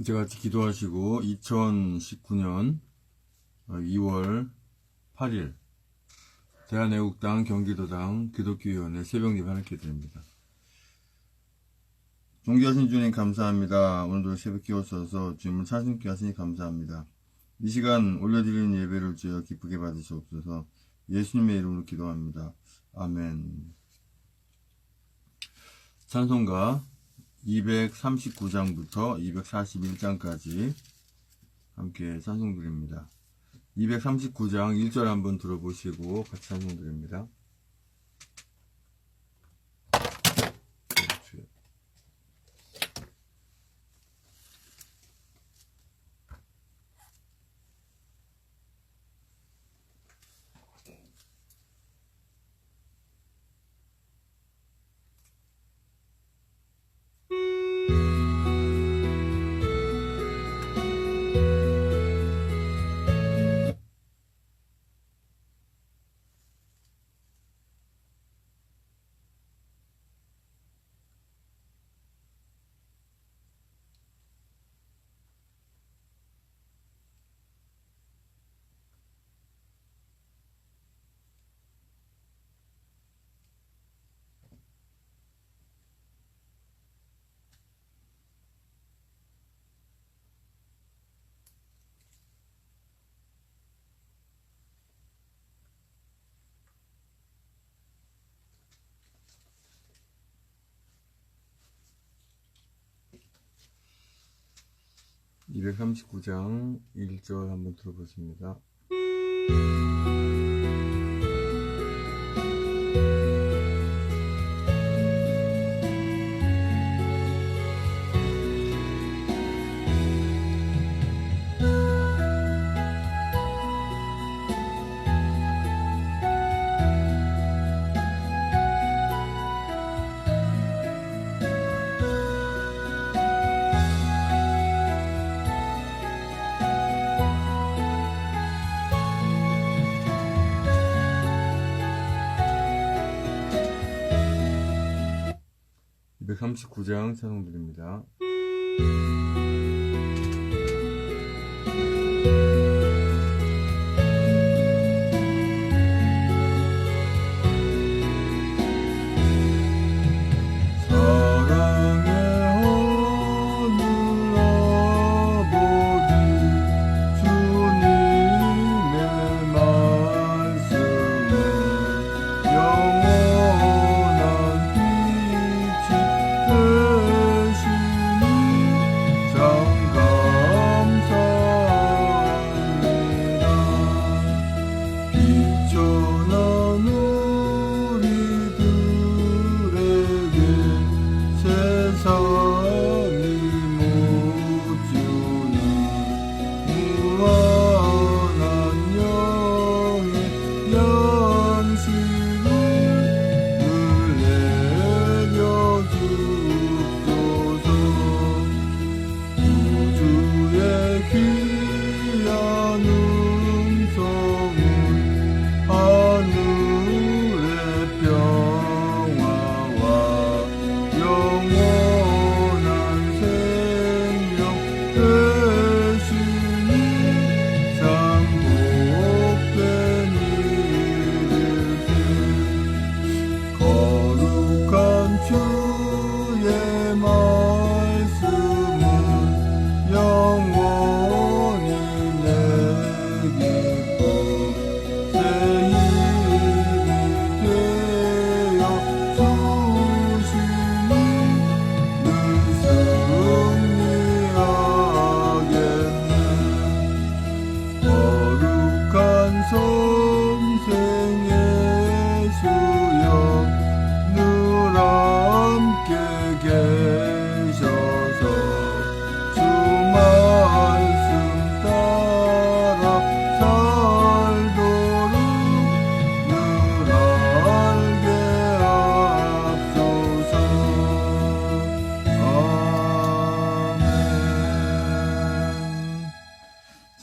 이제 같이 기도하시고 2019년 2월 8일 대한애국당 경기도당 기독교위원회 새벽예배 하나께 드립니다. 존귀하신 주님 감사합니다. 오늘도 새벽 깨우셔서 주님을 찾으시게 하시니 감사합니다. 이 시간 올려드리는 예배를 주여 기쁘게 받으시옵소서. 예수님의 이름으로 기도합니다. 아멘. 찬송가 239장부터 241장까지 함께 찬송 드립니다. 239장 1절 한번 들어보시고 같이 찬송 드립니다. (239장) 1절 한번 들어보십니다. 239장 찬송드립니다.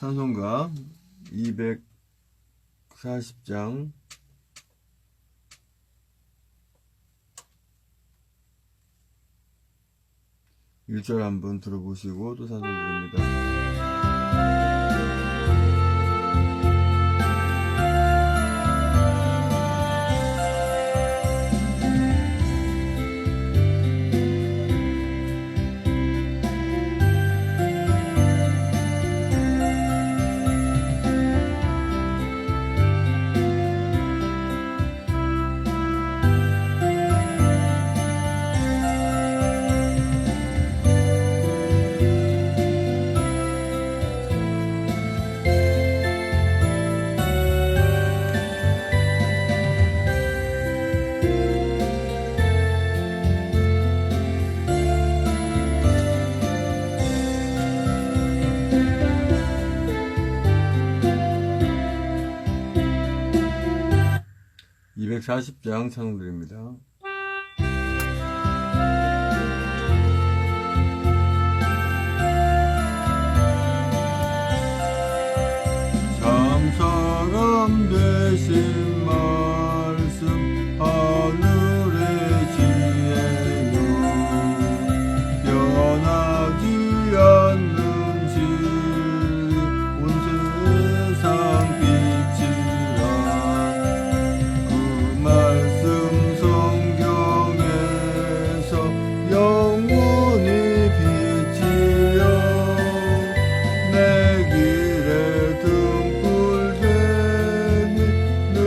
찬송가 240장 1절 한번 들어보시고 또 찬송드립니다. 240장 찬송드립니다. 참 사람 되신 말씀 하늘의 지혜요 변하지 않는 진리 온 세상 빛이라 말씀 성경에서 영원히 빛이여 내 길에 등불 되니 늘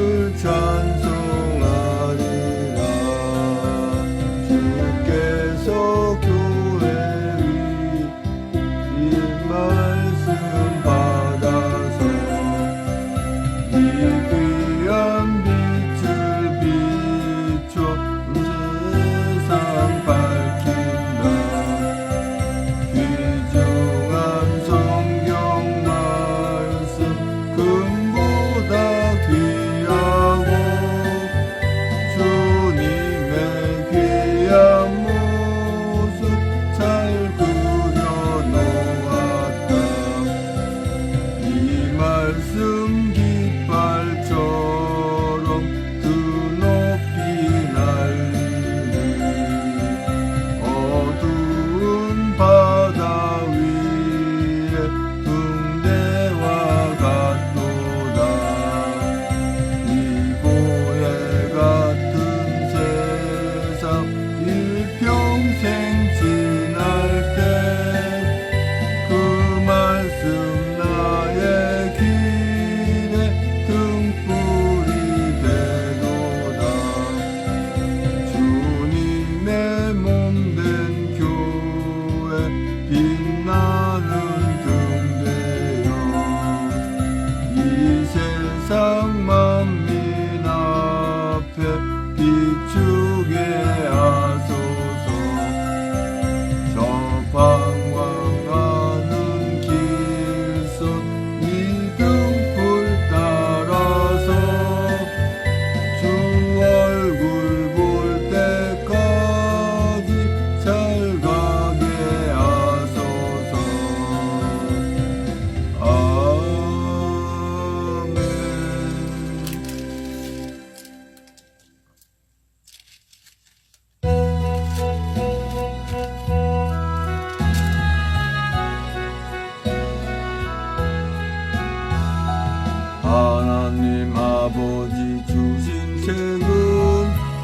하나님 아버지 주신 책은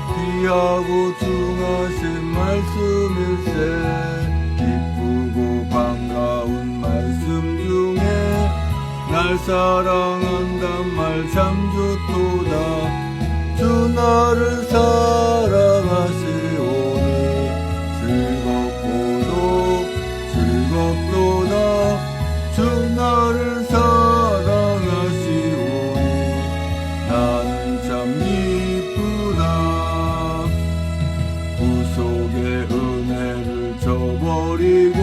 귀하고 중하신 말씀일세. 기쁘고 반가운 말씀 중에 날 사랑한단 말 참 좋도다. 주 나를 사랑하시오니 즐겁도다. 주 나를 사랑하시오니 나는 참 기쁘다. 구속의 은혜를 저버리고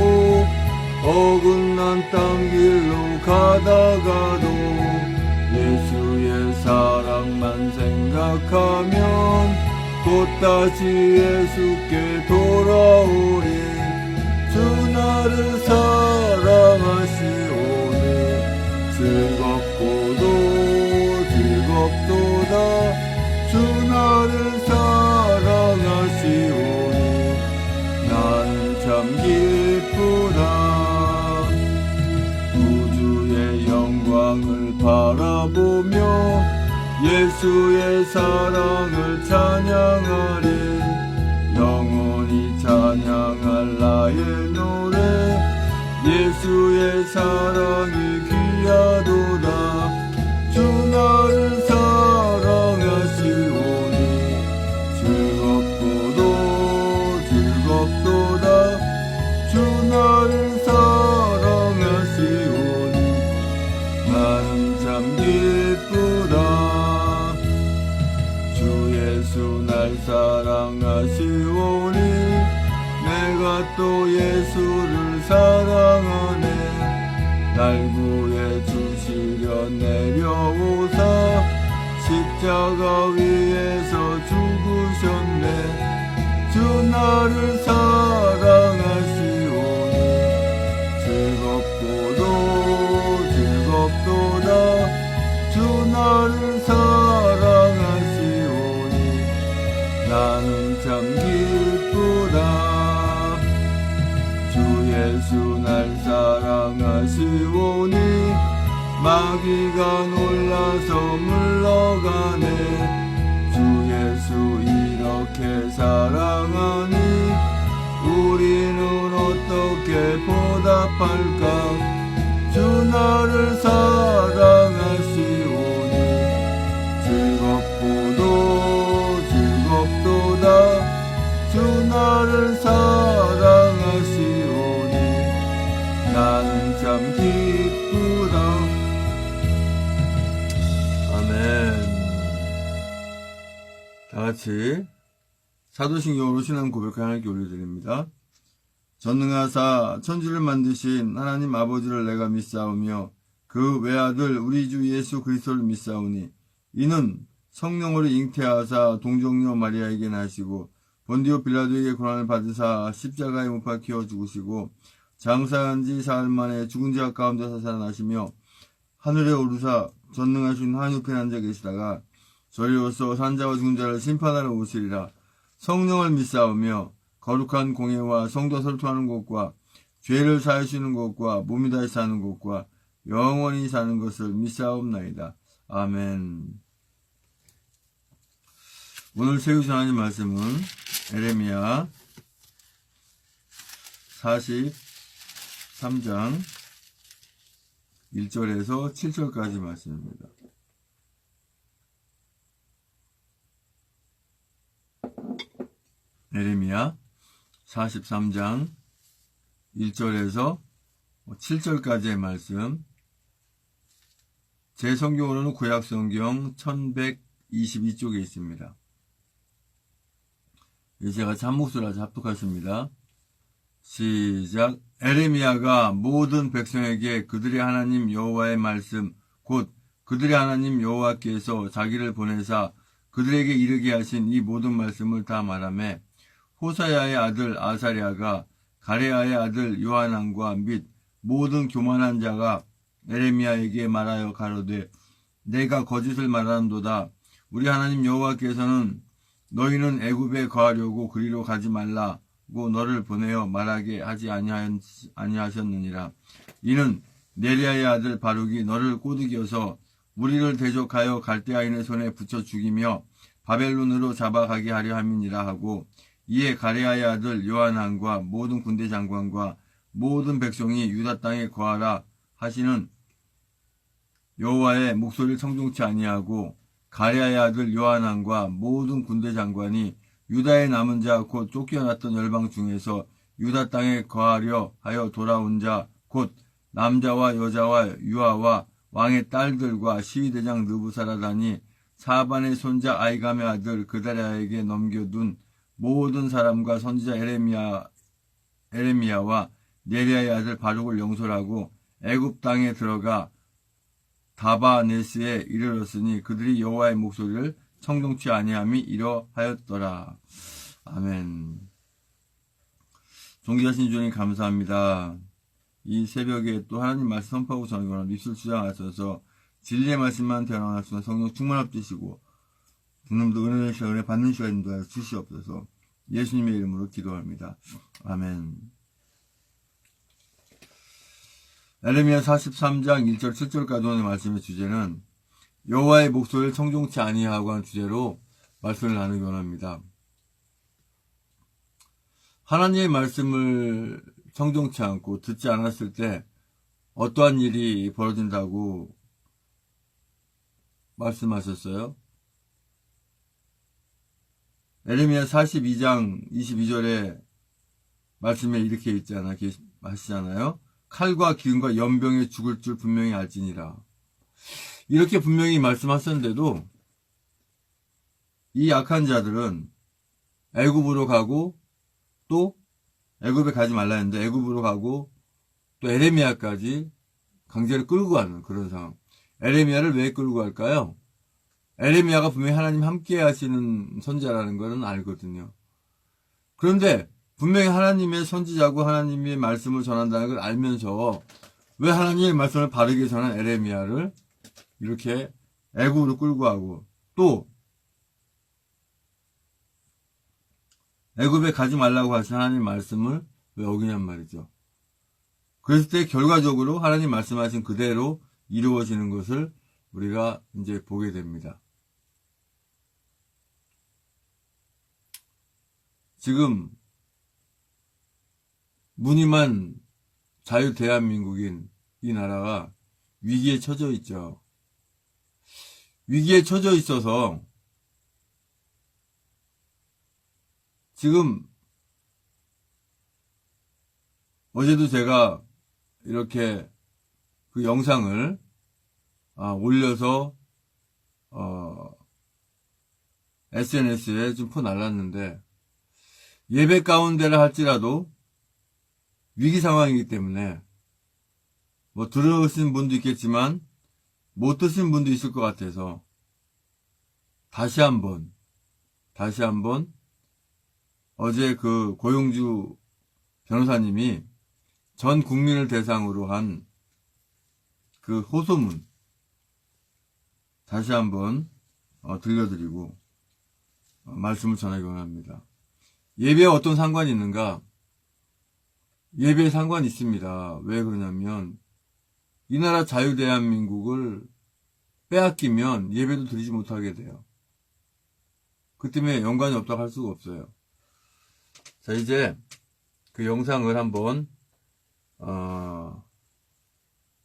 어긋난 땅 길로 가다가도 예수의 사랑만 생각하면 곧 다시 예수께 돌아오리. 주 나를 사랑하시오니 즐겁도다. 주 나를 사랑하시오니 나는 참 기쁘다. 구주의 영광을 바라보며 예수의 사랑을 찬양하리. 영원히 찬양할 나의 노래 예수의 사랑이 귀하도다. 주 나를 사랑하시오니 즐겁도다. 주 나를 사랑하시오니 나는 참 기쁘다. 주 예수 날 사랑하시오니 내가 또 예수를 사랑하네. 날 구해 주시려 내려오사 십자가 위에서 죽으셨네. 주 나를 사랑하시오니 즐겁도다. 주 나를 사랑하시오니 나는 참 기쁘다. 주 예수 날 사랑하시오니 마귀가 놀라서 물러가네. 주 예수 이렇게 사랑하니 우리는 어떻게 보답할까. 주 나를 사랑하시오니 즐겁도다. 주 나를 사랑하시오니 나는 참 기쁘다. 아멘. 다같이 사도신경으로 신앙 고백 하나님께 올려드립니다. 전능하사 천지를 만드신 하나님 아버지를 내가 믿사오며 그 외아들 우리 주 예수 그리스도를 믿사오니 이는 성령으로 잉태하사 동정녀 마리아에게 나시고 본디오 빌라도에게 고난을 받으사 십자가에 못 박혀 죽으시고 장사한 지 사흘 만에 죽은 자 가운데서 살아나시며 하늘에 오르사 전능하신 하늘편에 앉아 계시다가 저리로서 산자와 죽은 자를 심판하러 오시리라. 성령을 믿사오며 거룩한 공예와 성도 설투하는 것과 죄를 사하시는 것과 몸이 다시 사는 것과 영원히 사는 것을 믿사옵나이다. 아멘. 오늘 세우신 하나님 말씀은 에레미야 43장 1절에서 7절까지 말씀입니다. 에레미야 43장 1절에서 7절까지의 말씀. 제 성경으로는 구약성경 1122쪽에 있습니다. 제가 잠목소리라서 합독하십니다. 시작. 에레미야가 모든 백성에게 그들의 하나님 여호와의 말씀 곧 그들의 하나님 여호와께서 자기를 보내사 그들에게 이르게 하신 이 모든 말씀을 다 말하며 호사야의 아들 아사랴가 가레아의 아들 요하난과 및 모든 교만한 자가 에레미야에게 말하여 가로되 내가 거짓을 말하는도다. 우리 하나님 여호와께서는 너희는 애굽에 거하려고 그리로 가지 말라고 너를 보내어 말하게 하지 아니하셨느니라. 이는 네리야의 아들 바룩이 너를 꼬드겨서 우리를 대적하여 갈대아인의 손에 붙여 죽이며 바벨론으로 잡아가게 하려 함이니라 하고, 이에 가레아의 아들 요하난과 모든 군대 장관과 모든 백성이 유다 땅에 거하라 하시는 여호와의 목소리를 청종치 아니하고, 가레아의 아들 요하난과 모든 군대 장관이 유다의 남은 자 곧 쫓겨났던 열방 중에서 유다 땅에 거하려 하여 돌아온 자 곧 남자와 여자와 유아와 왕의 딸들과 시위대장 느부사라단이 사반의 손자 아이감의 아들 그다랴에게 넘겨둔 모든 사람과 선지자 에레미야와 네리아의 아들 바룩을 영솔하고 애굽 땅에 들어가 다바네스에 이르렀으니 그들이 여호와의 목소리를 청종치 아니함이 이러하였더라. 아멘. 존귀하신 주님 감사합니다. 이 새벽에 또 하나님 말씀 선포하고 전하거나 입술 주장하셔서 진리의 말씀만 대언할 수 있는 성령 충만함 주시고 주님도 은혜의 시간에 받는 시간인도 주시옵소서. 예수님의 이름으로 기도합니다. 아멘. 에레미야 43장 1절 7절까지 오는 말씀의 주제는 여호와의 목소리를 청종치 아니하고 하는 주제로 말씀을 나누기 원합니다. 하나님의 말씀을 청종치 않고 듣지 않았을 때 어떠한 일이 벌어진다고 말씀하셨어요? 에레미야 42장 22절에 말씀에 이렇게 하시잖아요. 칼과 기근과 연병에 죽을 줄 분명히 알지니라. 이렇게 분명히 말씀하셨는데도 이 약한 자들은 애굽으로 가고 또 애굽에 가지 말라 했는데 애굽으로 가고 또 에레미야까지 강제로 끌고 가는 그런 상황. 에레미야를 왜 끌고 갈까요? 에레미야가 분명히 하나님 함께 하시는 선지자라는 것은 알거든요. 그런데 분명히 하나님의 선지자고 하나님의 말씀을 전한다는 걸 알면서 왜 하나님의 말씀을 바르게 전한 에레미야를 이렇게 애굽으로 끌고 가고 또 애굽에 가지 말라고 하신 하나님 말씀을 왜 어기냔 말이죠. 그랬을 때 결과적으로 하나님 말씀하신 그대로 이루어지는 것을 우리가 이제 보게 됩니다. 지금 무늬만 자유 대한민국인 이 나라가 위기에 처져 있죠. 위기에 처져 있어서 지금 어제도 제가 이렇게 그 영상을 올려서 SNS에 좀 퍼날랐는데 예배 가운데라 할지라도 위기 상황이기 때문에 뭐 들으신 분도 있겠지만 못 드신 분도 있을 것 같아서 다시 한번 어제 그 고용주 변호사님이 전 국민을 대상으로 한 그 호소문 다시 한번 들려드리고 말씀을 전하기 원합니다. 예배와 어떤 상관이 있는가? 예배에 상관이 있습니다. 왜 그러냐면 이 나라 자유대한민국을 빼앗기면 예배도 드리지 못하게 돼요. 그 때문에 연관이 없다고 할 수가 없어요. 자, 이제 그 영상을 한번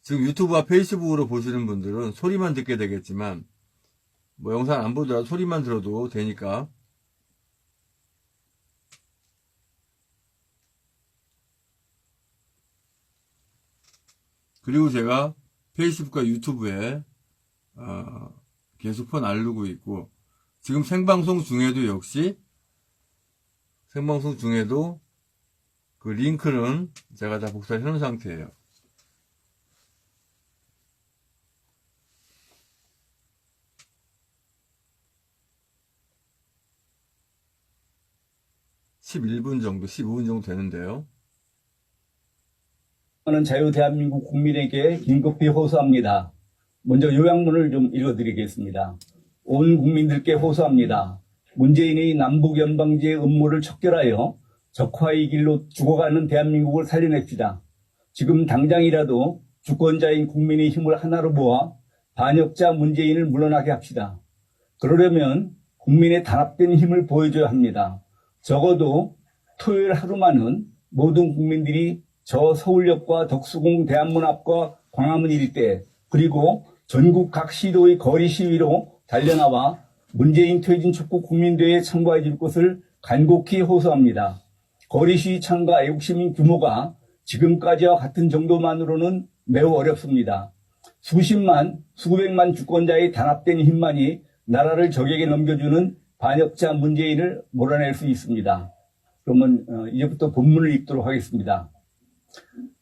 지금 유튜브와 페이스북으로 보시는 분들은 소리만 듣게 되겠지만 뭐 영상 안 보더라도 소리만 들어도 되니까 그리고 제가 페이스북과 유튜브에 계속 퍼나르고 있고 지금 생방송 중에도 역시 그 링크는 제가 다 복사해 놓은 상태예요. (11분) 정도 15분 정도 되는데요. 저는 자유 대한민국 국민에게 긴급히 호소합니다. 먼저 요약문을 좀 읽어드리겠습니다. 온 국민들께 호소합니다. 문재인이 남북연방제의 음모를 척결하여 적화의 길로 죽어가는 대한민국을 살려냅시다. 지금 당장이라도 주권자인 국민의 힘을 하나로 모아 반역자 문재인을 물러나게 합시다. 그러려면 국민의 단합된 힘을 보여줘야 합니다. 적어도 토요일 하루만은 모든 국민들이 저 서울역과 덕수궁 대한문 앞과 광화문 일대 그리고 전국 각 시도의 거리 시위로 달려나와 문재인 퇴진 촉구 국민대회에 참가해 줄 것을 간곡히 호소합니다. 거리 시위 참가 애국시민 규모가 지금까지와 같은 정도만으로는 매우 어렵습니다. 수십만, 수백만 주권자의 단합된 힘만이 나라를 적에게 넘겨주는 반역자 문재인을 몰아낼 수 있습니다. 그러면 이제부터 본문을 읽도록 하겠습니다.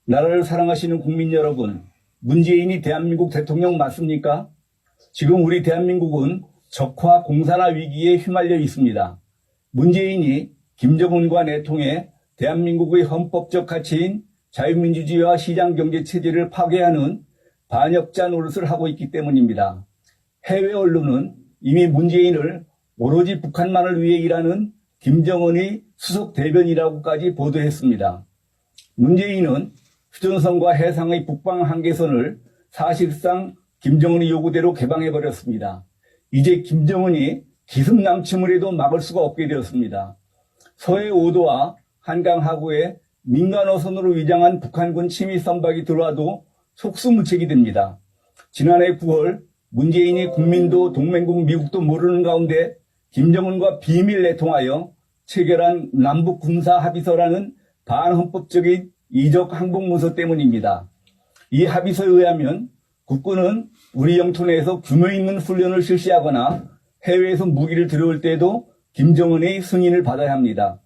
나라를 사랑하시는 국민 여러분, 문재인이 대한민국 대통령 맞습니까? 지금 우리 대한민국은 적화 공산화 위기에 휘말려 있습니다. 문재인이 김정은과 내통해 대한민국의 헌법적 가치인 자유민주주의와 시장경제체제를 파괴하는 반역자 노릇을 하고 있기 때문입니다. 해외 언론은 이미 문재인을 오로지 북한만을 위해 일하는 김정은의 수석 대변이라고까지 보도했습니다. 문재인은 휴전선과 해상의 북방 한계선을 사실상 김정은의 요구대로 개방해버렸습니다. 이제 김정은이 기습남침을 해도 막을 수가 없게 되었습니다. 서해 5도와 한강 하구에 민간어선으로 위장한 북한군 침입 선박이 들어와도 속수무책이 됩니다. 지난해 9월 문재인이 국민도 동맹국 미국도 모르는 가운데 김정은과 비밀 내통하여 체결한 남북 군사 합의서라는 반헌법적인 이적 항복문서 때문입니다. 이 합의서에 의하면 국군은 우리 영토 내에서 규모 있는 훈련을 실시하거나 해외에서 무기를 들여올 때에도 김정은의 승인을 받아야 합니다.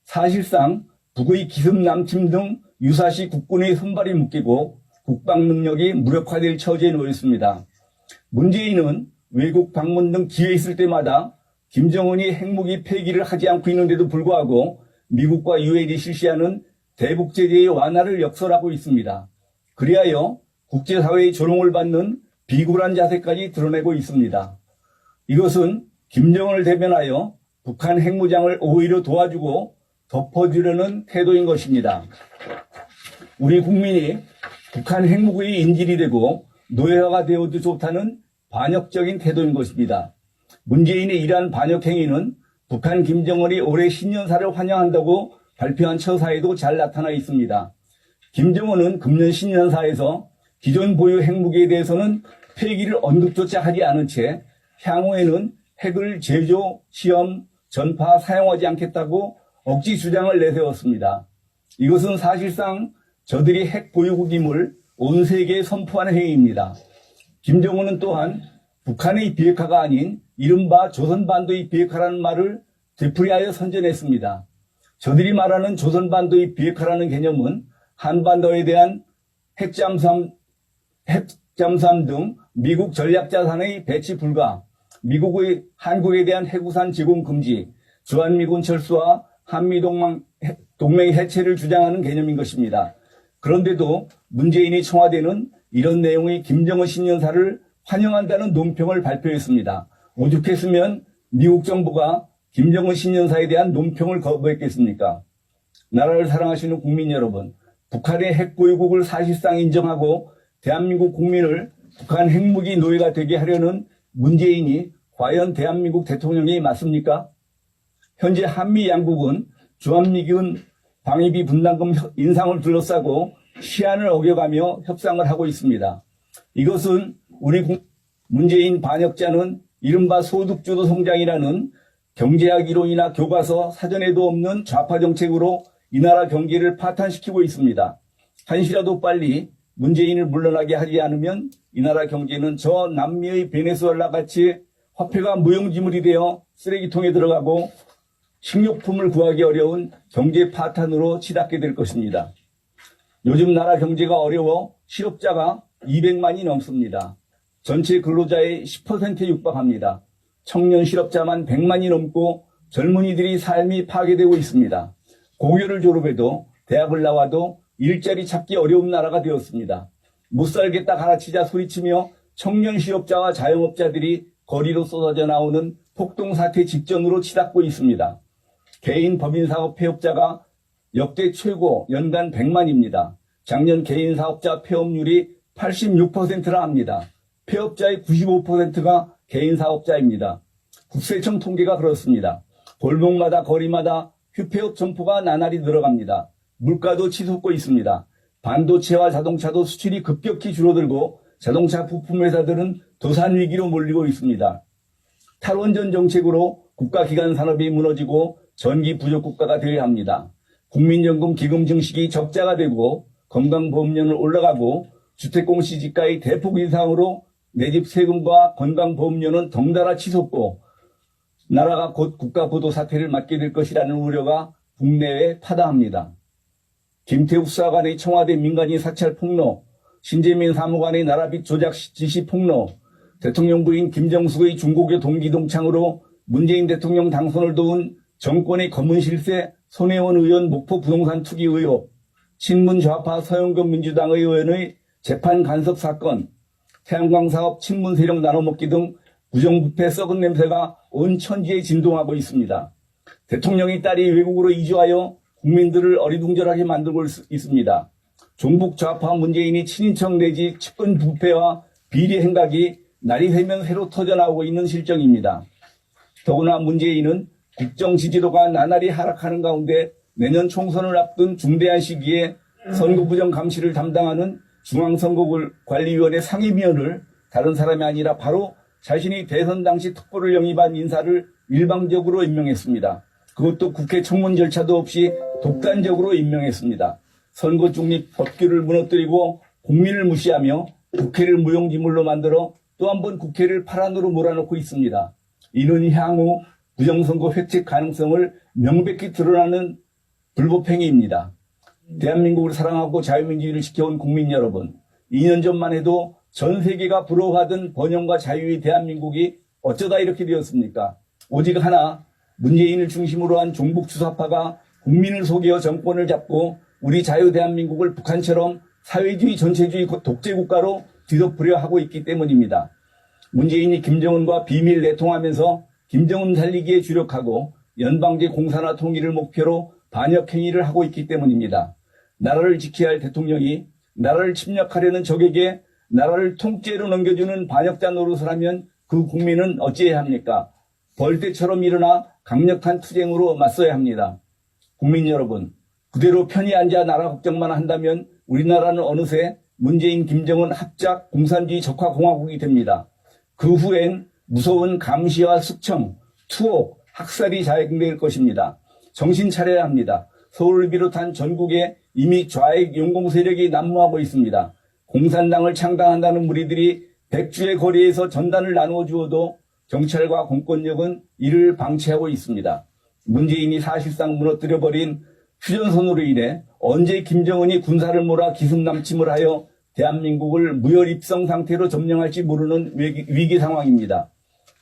사실상 북의 기습남침 등 유사시 국군의 손발이 묶이고 국방 능력이 무력화될 처지에 놓였습니다. 문재인은 외국 방문 등 기회 있을 때마다 김정은이 핵무기 폐기를 하지 않고 있는데도 불구하고 미국과 유엔이 실시하는 대북 제재의 완화를 역설하고 있습니다. 그리하여 국제사회의 조롱을 받는 비굴한 자세까지 드러내고 있습니다. 이것은 김정은을 대변하여 북한 핵무장을 오히려 도와주고 덮어주려는 태도인 것입니다. 우리 국민이 북한 핵무기의 인질이 되고 노예화가 되어도 좋다는 반역적인 태도인 것입니다. 문재인의 이러한 반역 행위는 북한 김정은이 올해 신년사를 환영한다고 발표한 처사에도 잘 나타나 있습니다. 김정은은 금년 신년사에서 기존 보유 핵무기에 대해서는 폐기를 언급조차 하지 않은 채 향후에는 핵을 제조, 시험, 전파, 사용하지 않겠다고 억지 주장을 내세웠습니다. 이것은 사실상 저들이 핵 보유국임을 온 세계에 선포하는 행위입니다. 김정은은 또한 북한의 비핵화가 아닌 이른바 조선반도의 비핵화라는 말을 되풀이하여 선전했습니다. 저들이 말하는 조선반도의 비핵화라는 개념은 한반도에 대한 핵잠수함 등 미국 전략자산의 배치 불가, 미국의 한국에 대한 해구산 제공 금지, 주한미군 철수와 한미동맹 해체를 주장하는 개념인 것입니다. 그런데도 문재인이 청와대는 이런 내용의 김정은 신년사를 환영한다는 논평을 발표했습니다. 오죽했으면 미국 정부가 김정은 신년사에 대한 논평을 거부했겠습니까? 나라를 사랑하시는 국민 여러분, 북한의 핵 보유국을 사실상 인정하고 대한민국 국민을 북한 핵무기 노예가 되게 하려는 문재인이 과연 대한민국 대통령이 맞습니까? 현재 한미 양국은 주한미군 방위비 분담금 인상을 둘러싸고 시한을 어겨가며 협상을 하고 있습니다. 이것은 우리 문재인 반역자는 이른바 소득주도 성장이라는 경제학 이론이나 교과서 사전에도 없는 좌파 정책으로 이 나라 경제를 파탄시키고 있습니다. 한시라도 빨리 문재인을 물러나게 하지 않으면 이 나라 경제는 저 남미의 베네수엘라 같이 화폐가 무용지물이 되어 쓰레기통에 들어가고 식료품을 구하기 어려운 경제 파탄으로 치닫게 될 것입니다. 요즘 나라 경제가 어려워 실업자가 200만이 넘습니다. 전체 근로자의 10%에 육박합니다. 청년 실업자만 100만이 넘고 젊은이들이 삶이 파괴되고 있습니다. 고교를 졸업해도 대학을 나와도 일자리 찾기 어려운 나라가 되었습니다. 못 살겠다 가라치자 소리치며 청년 실업자와 자영업자들이 거리로 쏟아져 나오는 폭동사태 직전으로 치닫고 있습니다. 개인 법인사업 폐업자가 역대 최고 연간 100만입니다. 작년 개인사업자 폐업률이 86%라 합니다. 폐업자의 95%가 개인 사업자입니다. 국세청 통계가 그렇습니다. 골목마다 거리마다 휴폐업 점포가 나날이 늘어갑니다. 물가도 치솟고 있습니다. 반도체와 자동차도 수출이 급격히 줄어들고 자동차 부품 회사들은 도산 위기로 몰리고 있습니다. 탈원전 정책으로 국가기관 산업이 무너지고 전기 부족 국가가 되어야 합니다. 국민연금 기금 증식이 적자가 되고 건강보험료는 올라가고 주택공시지가의 대폭 인상으로 내 집 세금과 건강보험료는 덩달아 치솟고 나라가 곧 국가부도 사태를 맞게 될 것이라는 우려가 국내에 파다합니다. 김태욱 수사관의 청와대 민간인 사찰 폭로, 신재민 사무관의 나라빚 조작 지시 폭로, 대통령 부인 김정숙의 중고교 동기 동창으로 문재인 대통령 당선을 도운 정권의 검은 실세 손혜원 의원 목포 부동산 투기 의혹, 친문 좌파 서영경 민주당 의원의 재판 간섭 사건, 태양광 사업 친문 세력 나눠먹기 등 부정부패 썩은 냄새가 온 천지에 진동하고 있습니다. 대통령의 딸이 외국으로 이주하여 국민들을 어리둥절하게 만들고 있습니다. 종북 좌파 문재인이 친인척 내지 측근 부패와 비리 행각이 날이 새면 새로 터져나오고 있는 실정입니다. 더구나 문재인은 국정 지지도가 나날이 하락하는 가운데 내년 총선을 앞둔 중대한 시기에 선거부정 감시를 담당하는 중앙선거관리위원회 상임위원을 다른 사람이 아니라 바로 자신이 대선 당시 특보를 영입한 인사를 일방적으로 임명했습니다. 그것도 국회 청문 절차도 없이 독단적으로 임명했습니다. 선거 중립 법규를 무너뜨리고 국민을 무시하며 국회를 무용지물로 만들어 또 한 번 국회를 파란으로 몰아넣고 있습니다. 이는 향후 부정선거 획책 가능성을 명백히 드러나는 불법행위입니다. 대한민국을 사랑하고 자유민주주의를 지켜온 국민 여러분, 2년 전만 해도 전 세계가 부러워하던 번영과 자유의 대한민국이 어쩌다 이렇게 되었습니까? 오직 하나, 문재인을 중심으로 한 종북 주사파가 국민을 속여 정권을 잡고 우리 자유 대한민국을 북한처럼 사회주의 전체주의 독재국가로 뒤덮으려 하고 있기 때문입니다. 문재인이 김정은과 비밀 내통하면서 김정은 살리기에 주력하고 연방제 공산화 통일을 목표로 반역 행위를 하고 있기 때문입니다. 나라를 지켜야 할 대통령이 나라를 침략하려는 적에게 나라를 통째로 넘겨주는 반역자 노릇을 하면 그 국민은 어찌해야 합니까? 벌떼처럼 일어나 강력한 투쟁으로 맞서야 합니다. 국민 여러분, 그대로 편히 앉아 나라 걱정만 한다면 우리나라는 어느새 문재인, 김정은 합작 공산주의 적화공화국이 됩니다. 그 후엔 무서운 감시와 숙청, 투옥, 학살이 자행될 것입니다. 정신 차려야 합니다. 서울을 비롯한 전국에 이미 좌익 용공 세력이 난무하고 있습니다. 공산당을 창당한다는 무리들이 백주의 거리에서 전단을 나누어 주어도 경찰과 공권력은 이를 방치하고 있습니다. 문재인이 사실상 무너뜨려버린 휴전선으로 인해 언제 김정은이 군사를 몰아 기습남침을 하여 대한민국을 무혈입성 상태로 점령할지 모르는 위기 상황입니다.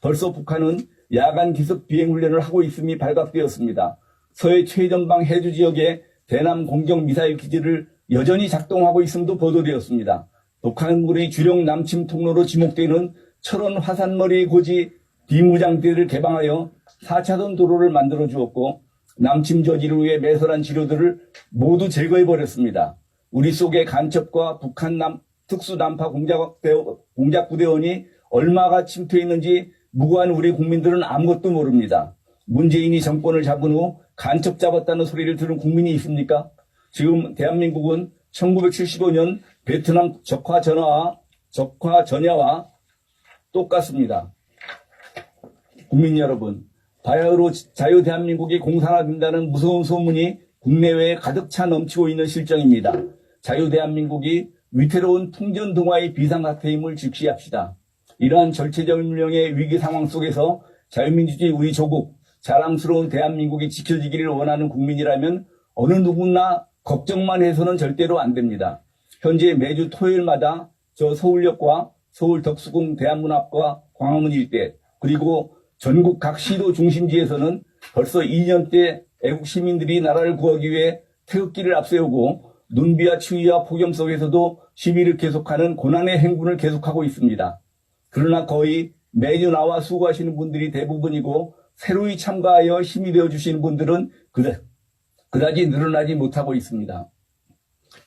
벌써 북한은 야간 기습 비행훈련을 하고 있음이 발각되었습니다. 서해 최전방 해주 지역에 대남 공격 미사일 기지를 여전히 작동하고 있음도 보도되었습니다. 북한군의 주력 남침 통로로 지목되는 철원 화산머리 고지 비무장대를 개방하여 4차선 도로를 만들어 주었고 남침 저지를 위해 매설한 지료들을 모두 제거해버렸습니다. 우리 속의 간첩과 북한 특수난파 공작부대원이 얼마가 침투했는지 무고한 우리 국민들은 아무것도 모릅니다. 문재인이 정권을 잡은 후 간첩 잡았다는 소리를 들은 국민이 있습니까? 지금 대한민국은 1975년 베트남 적화 전야와 똑같습니다. 국민 여러분, 바야흐로 자유 대한민국이 공산화된다는 무서운 소문이 국내외에 가득 차 넘치고 있는 실정입니다. 자유 대한민국이 위태로운 풍전등화의 비상사태임을 직시합시다. 이러한 절체절명의 위기 상황 속에서 자유민주주의 우리 조국, 자랑스러운 대한민국이 지켜지기를 원하는 국민이라면 어느 누구나 걱정만 해서는 절대로 안 됩니다. 현재 매주 토요일마다 저 서울역과 서울 덕수궁 대한문학과 광화문 일대 그리고 전국 각 시도 중심지에서는 벌써 2년째 애국 시민들이 나라를 구하기 위해 태극기를 앞세우고 눈비와 추위와 폭염 속에서도 시위를 계속하는 고난의 행군을 계속하고 있습니다. 그러나 거의 매주 나와 수고하시는 분들이 대부분이고 새로이 참가하여 힘이 되어주시는 분들은 그다지 늘어나지 못하고 있습니다.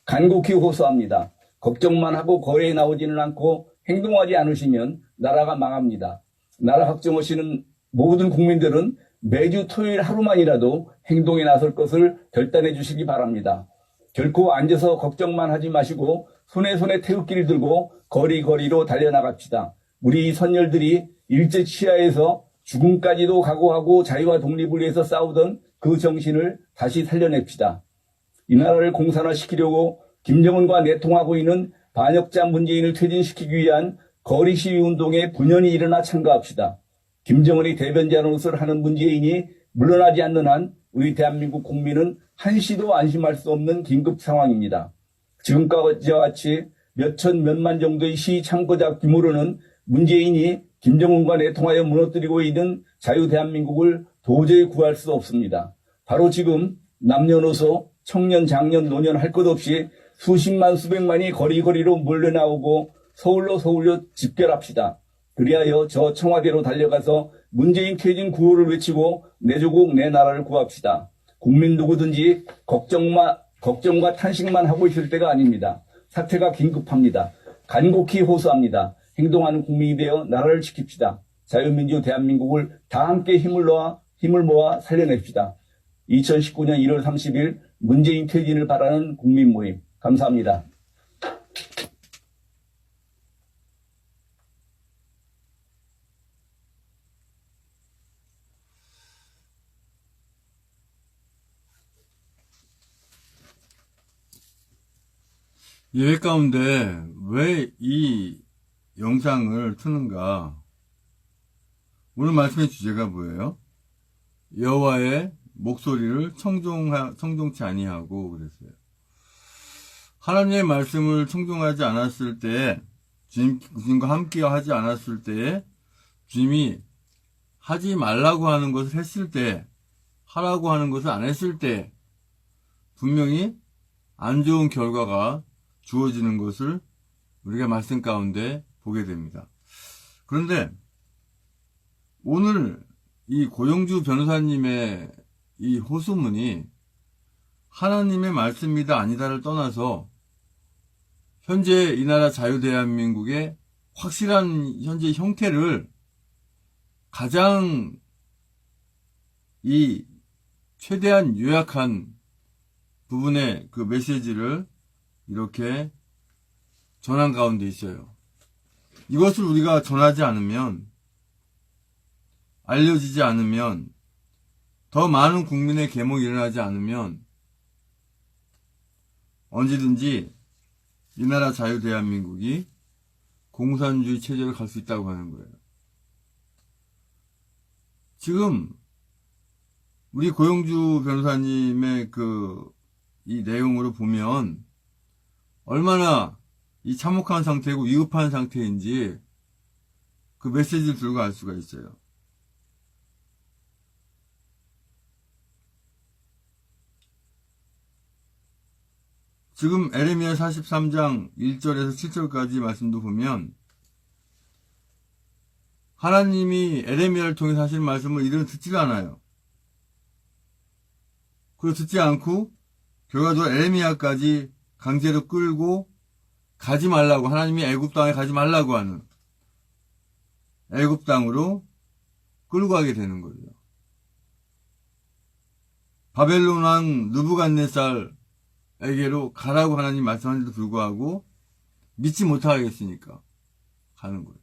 간곡히 호소합니다. 걱정만 하고 거리에 나오지는 않고 행동하지 않으시면 나라가 망합니다. 나라 확정하시는 모든 국민들은 매주 토요일 하루만이라도 행동에 나설 것을 결단해 주시기 바랍니다. 결코 앉아서 걱정만 하지 마시고 손에 태극기를 들고 거리로 달려나갑시다. 우리 선열들이 일제 치하에서 죽음까지도 각오하고 자유와 독립을 위해서 싸우던 그 정신을 다시 살려냅시다. 이 나라를 공산화시키려고 김정은과 내통하고 있는 반역자 문재인을 퇴진시키기 위한 거리 시위 운동에 분연히 일어나 참가합시다. 김정은이 대변자로서 하는 문재인이 물러나지 않는 한 우리 대한민국 국민은 한시도 안심할 수 없는 긴급 상황입니다. 지금까지와 같이 몇천 몇만 정도의 시위 참가자 규모로는 문재인이 김정은과 내통하여 무너뜨리고 있는 자유 대한민국을 도저히 구할 수 없습니다. 바로 지금 남녀노소, 청년, 장년, 노년 할 것 없이 수십만 수백만이 거리로 몰려나오고 서울로 집결합시다. 그리하여 저 청와대로 달려가서 문재인 퇴진 구호를 외치고 내 조국 내 나라를 구합시다. 국민 누구든지 걱정과 탄식만 하고 있을 때가 아닙니다. 사태가 긴급합니다. 간곡히 호소합니다. 행동하는 국민이 되어 나라를 지킵시다. 자유민주 대한민국을 다 함께 힘을 모아 살려냅시다. 2019년 1월 30일 문재인 퇴진을 바라는 국민 모임. 감사합니다. 예배 가운데 왜 이 영상을 트는가? 오늘 말씀의 주제가 뭐예요? 여호와의 목소리를 청종치 아니하고 그랬어요. 하나님의 말씀을 청종하지 않았을 때, 주님과 함께 하지 않았을 때, 주님이 하지 말라고 하는 것을 했을 때, 하라고 하는 것을 안 했을 때, 분명히 안 좋은 결과가 주어지는 것을 우리가 말씀 가운데 보게 됩니다. 그런데 오늘 이 고영주 변호사님의 이 호소문이 하나님의 말씀이다 아니다를 떠나서 현재 이 나라 자유대한민국의 확실한 현재 형태를 가장 이 최대한 요약한 부분의 그 메시지를 이렇게 전한 가운데 있어요. 이것을 우리가 전하지 않으면, 알려지지 않으면, 더 많은 국민의 계몽이 일어나지 않으면 언제든지 이 나라 자유대한민국이 공산주의 체제로 갈 수 있다고 하는 거예요. 지금 우리 고영주 변호사님의 이 내용으로 보면 얼마나 이 참혹한 상태고 위급한 상태인지 그 메시지를 들고 알 수가 있어요. 지금 에레미야 43장 1절에서 7절까지 말씀도 보면 하나님이 에레미야를 통해서 하신 말씀을 이들은 듣지도 않아요. 그리고 듣지 않고 결과적으로 에레미야까지 강제로 끌고 가지 말라고, 하나님이 애굽 땅에 가지 말라고 하는 애굽 땅으로 끌고 가게 되는 거죠. 바벨론 왕 느부갓네살에게로 가라고 하나님 말씀하는데도 불구하고 믿지 못하겠으니까 가는 거예요.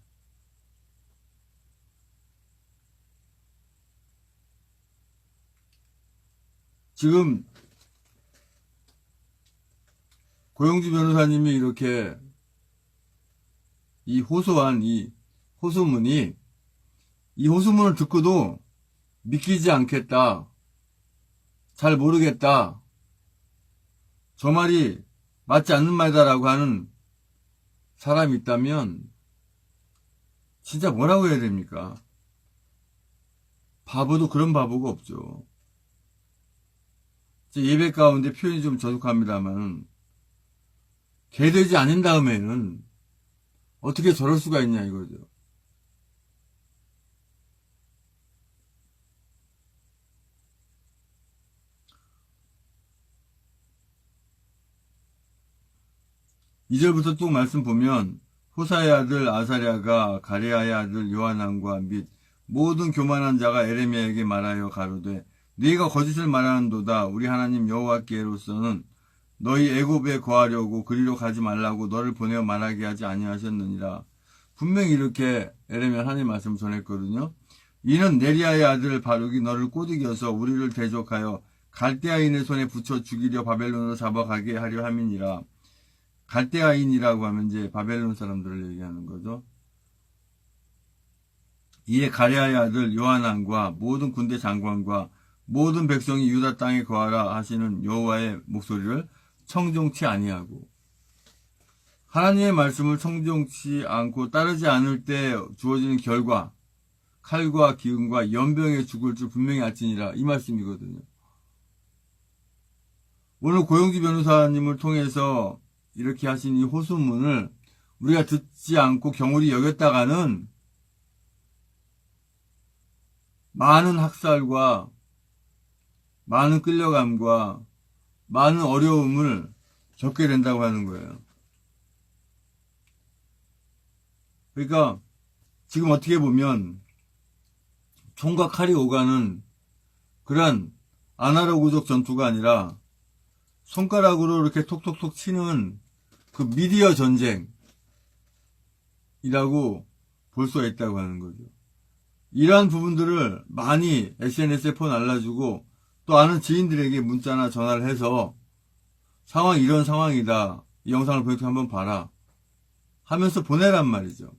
지금 고영주 변호사님이 이렇게 이 호소한 이 호소문이, 이 호소문을 듣고도 믿기지 않겠다, 잘 모르겠다, 저 말이 맞지 않는 말이다라고 하는 사람이 있다면 진짜 뭐라고 해야 됩니까? 바보도 그런 바보가 없죠. 예배 가운데 표현이 좀 저속합니다만 개되지 않은 다음에는 어떻게 저럴 수가 있냐 이거죠. (2절부터) 또 말씀 보면 호사의 아들 아사랴가 가레아의 아들 요하난과 및 모든 교만한 자가 에레미야에게 말하여 가로되 네가 거짓을 말하는도다. 우리 하나님 여호와께로서는 너희 애굽에 거하려고 그리로 가지 말라고 너를 보내어 말하게 하지 아니하셨느니라. 분명히 이렇게 에레미야 하나님 말씀을 전했거든요. 이는 네리야의 아들 바룩이 너를 꼬드겨서 우리를 대적하여 갈대아인의 손에 붙여 죽이려 바벨론으로 잡아가게 하려 함이니라. 갈대아인이라고 하면 이제 바벨론 사람들을 얘기하는 거죠. 이에 가레아의 아들 요하난과 모든 군대 장관과 모든 백성이 유다 땅에 거하라 하시는 여호와의 목소리를 청종치 아니하고, 하나님의 말씀을 청종치 않고 따르지 않을 때 주어지는 결과, 칼과 기근과 연병에 죽을 줄 분명히 알지니라, 이 말씀이거든요. 오늘 고영주 변호사님을 통해서 이렇게 하신 이 호소문을 우리가 듣지 않고 경홀히 여겼다가는 많은 학살과 많은 끌려감과 많은 어려움을 겪게 된다고 하는 거예요. 그러니까 지금 어떻게 보면 총과 칼이 오가는 그런 아날로그적 전투가 아니라 손가락으로 이렇게 톡톡톡 치는 그 미디어 전쟁이라고 볼 수가 있다고 하는 거죠. 이러한 부분들을 많이 SNS에 날라주고 또 아는 지인들에게 문자나 전화를 해서 상황이 이런 상황이다. 이 영상을 보니까 한번 봐라. 하면서 보내란 말이죠.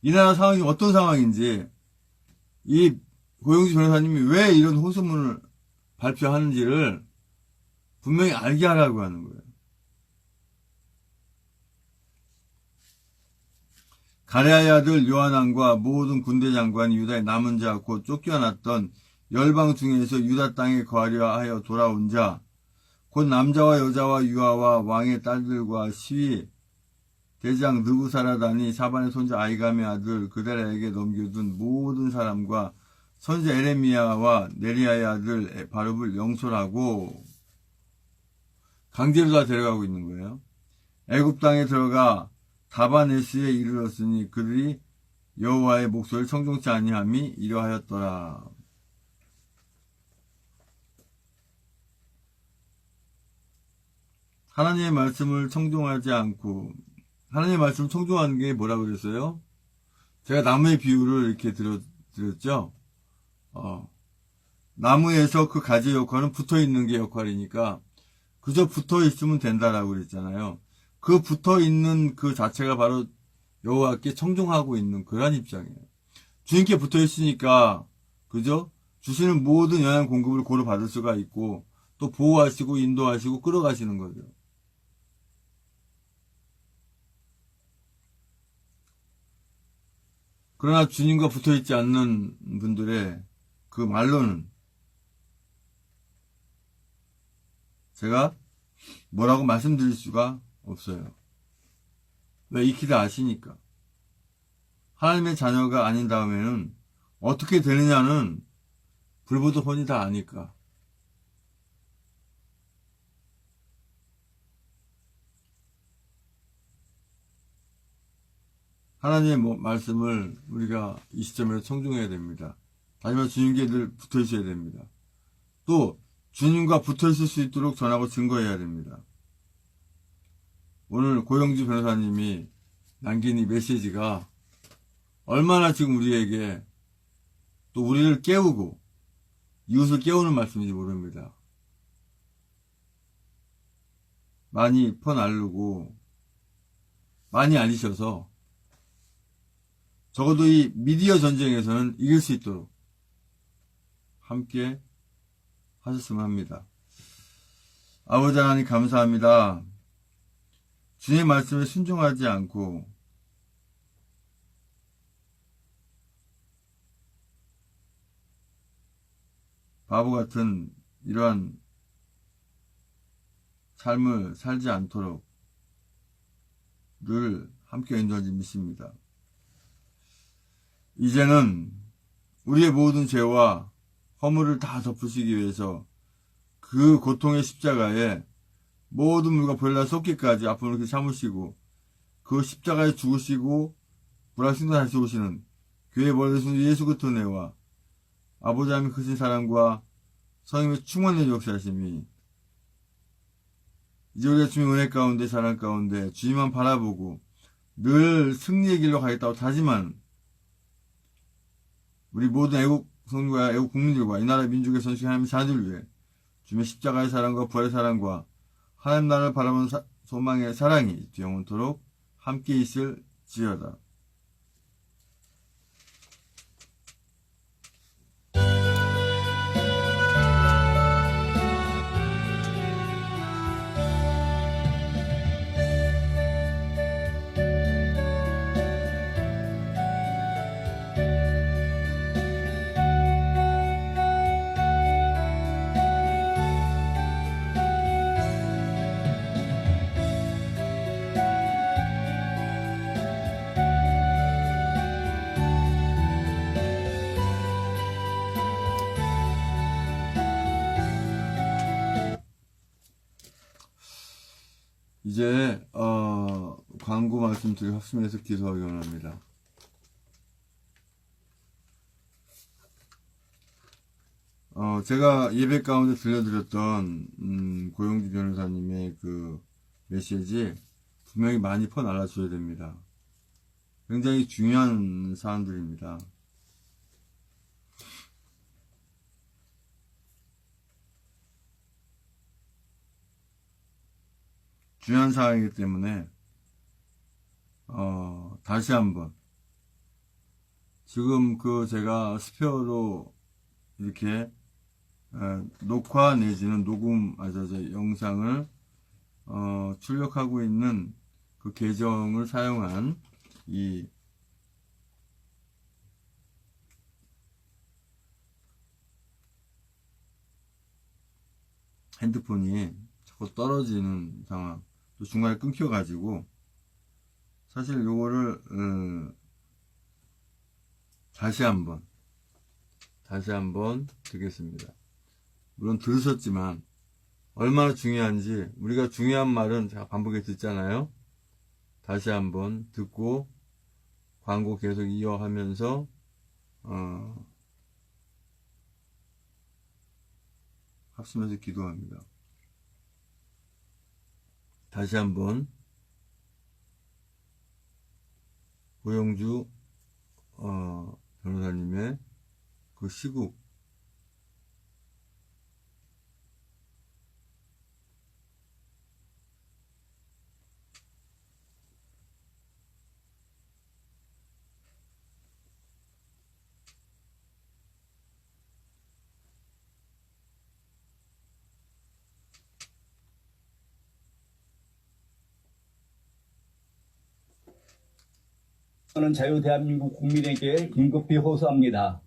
이 나라 상황이 어떤 상황인지, 이 고영주 변호사님이 왜 이런 호소문을 발표하는지를 분명히 알게 하라고 하는 거예요. 가레아의 아들 요하난과 모든 군대 장관이 유다의 남은 자 곧 쫓겨났던 열방 중에서 유다 땅에 거하려 하여 돌아온 자 곧 남자와 여자와 유아와 왕의 딸들과 시위 대장 느부사라단이 사반의 손자 아이감의 아들 그데라에게 넘겨둔 모든 사람과 선지 에레미야와 네리야의 아들 바룹을 영솔하고 강제로 다 데려가고 있는 거예요. 애굽 땅에 들어가 다바네스에 이르렀으니 그들이 여호와의 목소리를 청종치 아니함이 이러하였더라. 하나님의 말씀을 청종하지 않고, 하나님의 말씀을 청종하는 게 뭐라 그랬어요? 제가 나무의 비유를 이렇게 드렸죠. 나무에서 그 가지 역할은 붙어 있는 게 역할이니까 그저 붙어 있으면 된다라고 그랬잖아요. 그 붙어 있는 그 자체가 바로 여호와께 청종하고 있는 그런 입장이에요. 주님께 붙어 있으니까 그죠? 주시는 모든 영양 공급을 고루 받을 수가 있고 또 보호하시고 인도하시고 끌어가시는 거죠. 그러나 주님과 붙어 있지 않는 분들의 그 말로는 제가 뭐라고 말씀드릴 수가 없어요. 왜? 익히 다 아시니까. 하나님의 자녀가 아닌 다음에는 어떻게 되느냐는 불보듯 뻔히 다 아니까. 하나님의 말씀을 우리가 이 시점에서 청종해야 됩니다. 다시 말해 주님께 늘 붙어 있어야 됩니다. 또 주님과 붙어 있을 수 있도록 전하고 증거해야 됩니다. 오늘 고영주 변호사님이 남긴 이 메시지가 얼마나 지금 우리에게 또 우리를 깨우고 이웃을 깨우는 말씀인지 모릅니다. 많이 퍼날르고 많이 알리셔서 적어도 이 미디어 전쟁에서는 이길 수 있도록 함께 하셨으면 합니다. 아버지 하나님 감사합니다. 주님의 말씀에 순종하지 않고 바보 같은 이러한 삶을 살지 않도록 늘 함께 인도하지 믿습니다. 이제는 우리의 모든 죄와 허물을 다 덮으시기 위해서 그 고통의 십자가에 모든 물과 벌레가 쏟기까지 앞으로 이렇게 참으시고 그 십자가에 죽으시고 불화승도 다시 오시는 교회 벌레신 예수 그리스도 은혜와 아버지 하나님의 크신 사랑과 성령의 충만한 역사하심이 이제 우리가 주님 은혜 가운데 사랑 가운데 주님만 바라보고 늘 승리의 길로 가겠다고 다짐한 우리 모든 애국 성도와 애국 국민들과 이 나라 민족의 선식 하나님의 자녀들 위해 주님의 십자가의 사랑과 부활의 사랑과 하나님 나라를 바라보는 소망의 사랑이 영원토록 함께 있을지어다. 이제 광고 말씀드리고 합심해서 기도하기 원합니다. 제가 예배 가운데 들려드렸던 고용주 변호사님의 그 메시지 분명히 많이 퍼날라줘야 됩니다. 굉장히 중요한 사안들입니다. 중요한 사항이기 때문에 다시 한번 지금 그 제가 스페어로 이렇게 녹화 내지는 녹음 영상을 출력하고 있는 그 계정을 사용한 이 핸드폰이 자꾸 떨어지는 상황, 또 중간에 끊겨가지고 사실 요거를 다시 한번 듣겠습니다. 물론 들으셨지만 얼마나 중요한지 우리가 중요한 말은 제가 반복해 듣잖아요. 다시 한번 듣고 광고 계속 이어가면서 합심해서 기도합니다. 다시 한번 고용주 변호사님의 그 시국 저는 자유대한민국 국민에게 긴급히 호소합니다.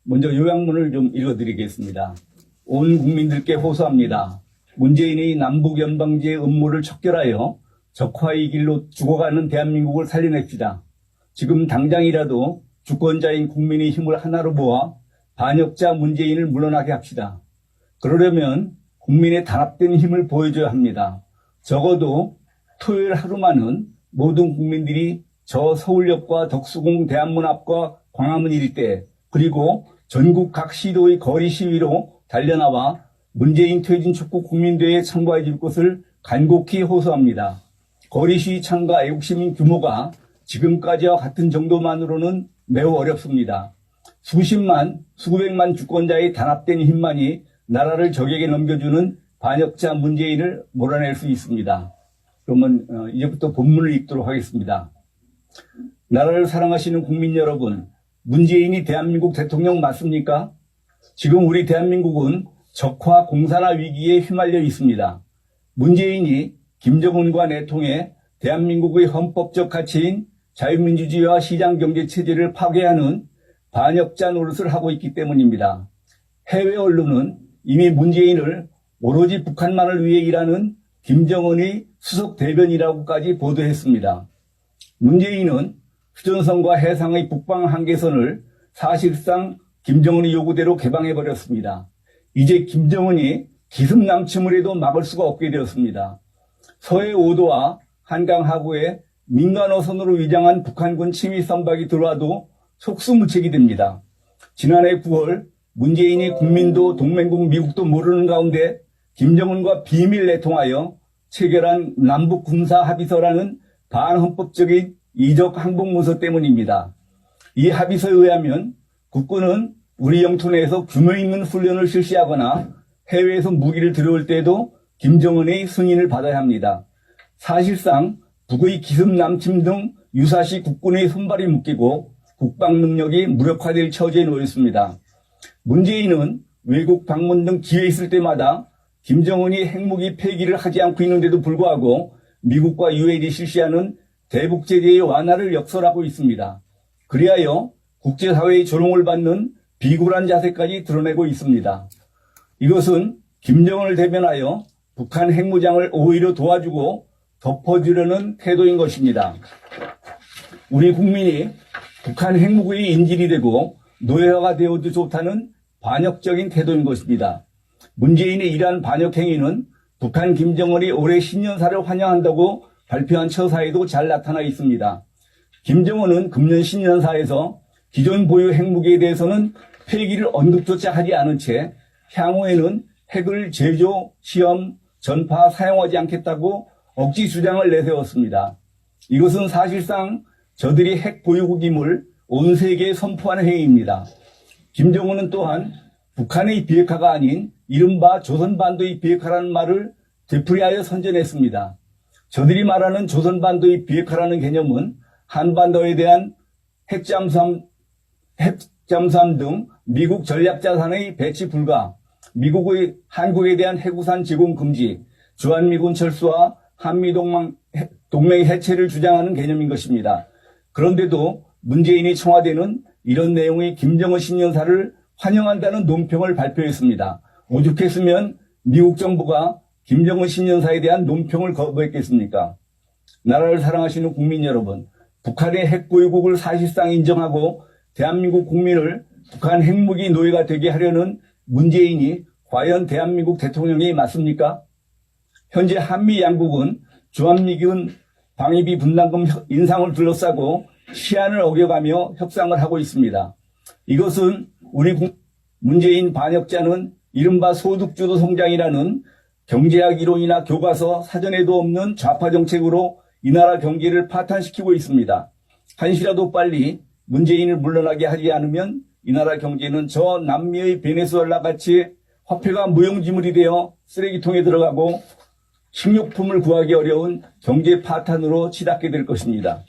먼저 요약문을 좀 읽어드리겠습니다. 온 국민들께 호소합니다. 문재인이 남북연방제의 음모를 척결하여 적화의 길로 죽어가는 대한민국을 살려냅시다. 지금 당장이라도 주권자인 국민의 힘을 하나로 모아 반역자 문재인을 물러나게 합시다. 그러려면 국민의 단합된 힘을 보여줘야 합니다. 적어도 토요일 하루만은 모든 국민들이 저 서울역과 덕수궁 대한문 앞과 광화문 일대 그리고 전국 각 시도의 거리 시위로 달려나와 문재인 퇴진 촉구 국민대회에 참가해 줄 것을 간곡히 호소합니다. 거리 시위 참가 애국시민 규모가 지금까지와 같은 정도만으로는 매우 어렵습니다. 수십만, 수백만 주권자의 단합된 힘만이 나라를 적에게 넘겨주는 반역자 문재인을 몰아낼 수 있습니다. 그러면 이제부터 본문을 읽도록 하겠습니다. 나라를 사랑하시는 국민 여러분, 문재인이 대한민국 대통령 맞습니까? 지금 우리 대한민국은 적화 공산화 위기에 휘말려 있습니다. 문재인이 김정은과 내통해 대한민국의 헌법적 가치인 자유민주주의와 시장경제체제를 파괴하는 반역자 노릇을 하고 있기 때문입니다. 해외 언론은 이미 문재인을 오로지 북한만을 위해 일하는 김정은의 수석 대변이라고까지 보도했습니다. 문재인은 휴전선과 해상의 북방 한계선을 사실상 김정은의 요구대로 개방해버렸습니다. 이제 김정은이 기습 남침을 해도 막을 수가 없게 되었습니다. 서해 5도와 한강 하구에 민간어선으로 위장한 북한군 침입 선박이 들어와도 속수무책이 됩니다. 지난해 9월 문재인이 국민도 동맹국 미국도 모르는 가운데 김정은과 비밀 내통하여 체결한 남북 군사 합의서라는 반헌법적인 이적 항복문서 때문입니다. 이 합의서에 의하면 국군은 우리 영토 내에서 규모 있는 훈련을 실시하거나 해외에서 무기를 들여올 때에도 김정은의 승인을 받아야 합니다. 사실상 북의 기습 남침 등 유사시 국군의 손발이 묶이고 국방 능력이 무력화될 처지에 놓였습니다. 문재인은 외국 방문 등 기회 있을 때마다 김정은이 핵무기 폐기를 하지 않고 있는데도 불구하고 미국과 유엔이 실시하는 대북제재의 완화를 역설하고 있습니다. 그리하여 국제사회의 조롱을 받는 비굴한 자세까지 드러내고 있습니다. 이것은 김정은을 대변하여 북한 핵무장을 오히려 도와주고 덮어주려는 태도인 것입니다. 우리 국민이 북한 핵무기의 인질이 되고 노예화가 되어도 좋다는 반역적인 태도인 것입니다. 문재인의 이러한 반역 행위는 북한 김정은이 올해 신년사를 환영한다고 발표한 처사에도 잘 나타나 있습니다. 김정은은 금년 신년사에서 기존 보유 핵무기에 대해서는 폐기를 언급조차 하지 않은 채 향후에는 핵을 제조, 시험, 전파, 사용하지 않겠다고 억지 주장을 내세웠습니다. 이것은 사실상 저들이 핵 보유국임을 온 세계에 선포하는 행위입니다. 김정은은 또한 북한의 비핵화가 아닌 이른바 조선반도의 비핵화라는 말을 되풀이하여 선전했습니다. 저들이 말하는 조선반도의 비핵화라는 개념은 한반도에 대한 핵잠수함 등 미국 전략자산의 배치 불가, 미국의 한국에 대한 핵우산 제공 금지, 주한미군 철수와 한미동맹 해체를 주장하는 개념인 것입니다. 그런데도 문재인이 청와대는 이런 내용의 김정은 신년사를 환영한다는 논평을 발표했습니다. 오죽했으면 미국 정부가 김정은 신년사에 대한 논평을 거부했겠습니까? 나라를 사랑하시는 국민 여러분, 북한의 핵 보유국을 사실상 인정하고 대한민국 국민을 북한 핵무기 노예가 되게 하려는 문재인이 과연 대한민국 대통령이 맞습니까? 현재 한미 양국은 주한미군 방위비 분담금 인상을 둘러싸고 시한을 어겨가며 협상을 하고 있습니다. 이것은 우리 문재인 반역자는 이른바 소득주도 성장이라는 경제학 이론이나 교과서 사전에도 없는 좌파 정책으로 이 나라 경제를 파탄시키고 있습니다. 한시라도 빨리 문재인을 물러나게 하지 않으면 이 나라 경제는 저 남미의 베네수엘라 같이 화폐가 무용지물이 되어 쓰레기통에 들어가고 식료품을 구하기 어려운 경제 파탄으로 치닫게 될 것입니다.